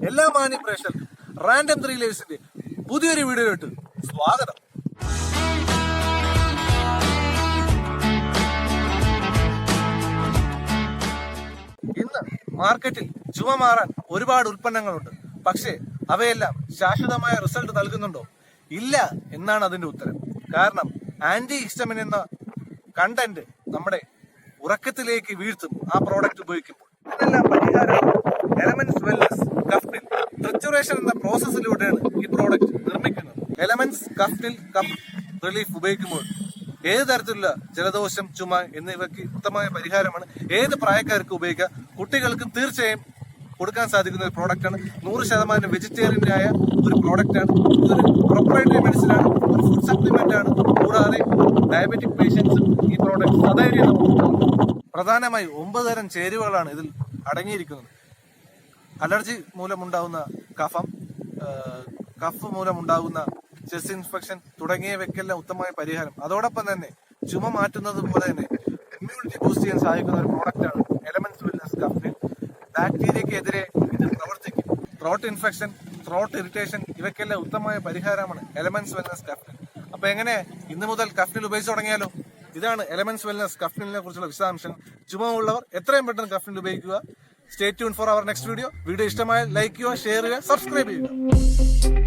എല്ലാ മാന്യ പ്രേക്ഷകർക്കും റാൻഡം 3 ലൈവ്സിന്റെ പുതിയൊരു വീഡിയോയിലോട്ട് സ്വാഗതം. ഇന്ന് മാർക്കറ്റിൽ ചുമ മാറാൻ ഒരുപാട് ഉൽപ്പന്നങ്ങളുണ്ട്. പക്ഷേ അവയെല്ലാം ശാശ്വതമായ റിസൾട്ട് നൽകുന്നുണ്ടോ? ഇല്ല എന്നാണ് അതിന്റെ ഉത്തരം. കാരണം ആന്റി ഹിസ്റ്റമിൻ എന്ന കണ്ടന്റ് നമ്മുടെ ഉറക്കത്തിലേക്ക് വീഴ്ത്തും ആ പ്രോഡക്റ്റ് ഉപയോഗിക്കുമ്പോൾ. ഇതെല്ലാം പരിഹാരം എലമെന്റ്സ് വെൽനസ് കഫ്നിൽ ട്രിച്ചുറേഷൻ എന്ന പ്രോസസ്സിലൂടെയാണ് ഈ പ്രോഡക്റ്റ് നിർമ്മിക്കുന്നത്. എലമെന്റ്സ് കഫ്നിൽ കഫ് റിലീഫ് ഉപയോഗിക്കുമ്പോൾ ഏത് തരത്തിലുള്ള ജലദോഷം, ചുമ എന്നിവയ്ക്ക് ഉത്തമമായ പരിഹാരമാണ്. ഏത് പ്രായക്കാർക്കും ഉപയോഗിക്കാം. കുട്ടികൾക്കും തീർച്ചയായും കൊടുക്കാൻ സാധിക്കുന്ന ഒരു പ്രോഡക്റ്റാണ്. 100% വെജിറ്റേറിയൻ ആയ ഒരു പ്രോഡക്റ്റാണ്. ഇതൊരു പ്രൊപ്രൈറ്ററി മെഡിസിൻ ആണ്, ഒരു ഫുഡ് സപ്ലിമെന്റ് ആണ്. കൂടാതെ ഡയബറ്റിക് പേഷ്യൻസും ഈ പ്രോഡക്റ്റ് സധൈര്യം പ്രധാനമായി 9 തരം ചേരുവകളാണ് ഇതിൽ അടങ്ങിയിരിക്കുന്നത്. അലർജി മൂലമുണ്ടാകുന്ന കഫം, കഫ് മൂലമുണ്ടാകുന്ന ചെസ്റ്റ് ഇൻഫെക്ഷൻ തുടങ്ങിയവയ്ക്കെല്ലാം ഉത്തമമായ പരിഹാരം. അതോടൊപ്പം തന്നെ ചുമ മാറ്റുന്നത് പോലെ തന്നെ ഇമ്മ്യൂണിറ്റി ബൂസ്റ്റ് ചെയ്യാൻ സഹായിക്കുന്ന ഒരു പ്രോഡക്റ്റാണ് എലമെന്റ്സ് വെൽനസ് കഫ്നിൽ. ബാക്ടീരിയക്കെതിരെ ഇത് പ്രവർത്തിക്കും. ത്രോട്ട് ഇൻഫെക്ഷൻ, ത്രോട്ട് ഇറിറ്റേഷൻ ഇവയ്ക്കെല്ലാം ഉത്തമമായ പരിഹാരമാണ് എലമെന്റ്സ് വെൽനസ് കഫ്നിൽ. അപ്പൊ എങ്ങനെ ഇന്ന് മുതൽ കഫ്നിൽ ഉപയോഗിച്ച് തുടങ്ങിയാലോ? ഇതാണ് എലമെന്റ്സ് വെൽനസ് കഫ്നിലിനെ കുറിച്ചുള്ള വിശദാംശങ്ങൾ. ചുമ ഉള്ളവർ എത്രയും പെട്ടെന്ന് കഫ്നിൽ ഉപയോഗിക്കുക. Stay tune for our next video. Video ഇഷ്ടമായാൽ ലൈക്ക് ചെയ്യുക, ഷെയർ ചെയ്യുക, സബ്സ്ക്രൈബ് ചെയ്യുക.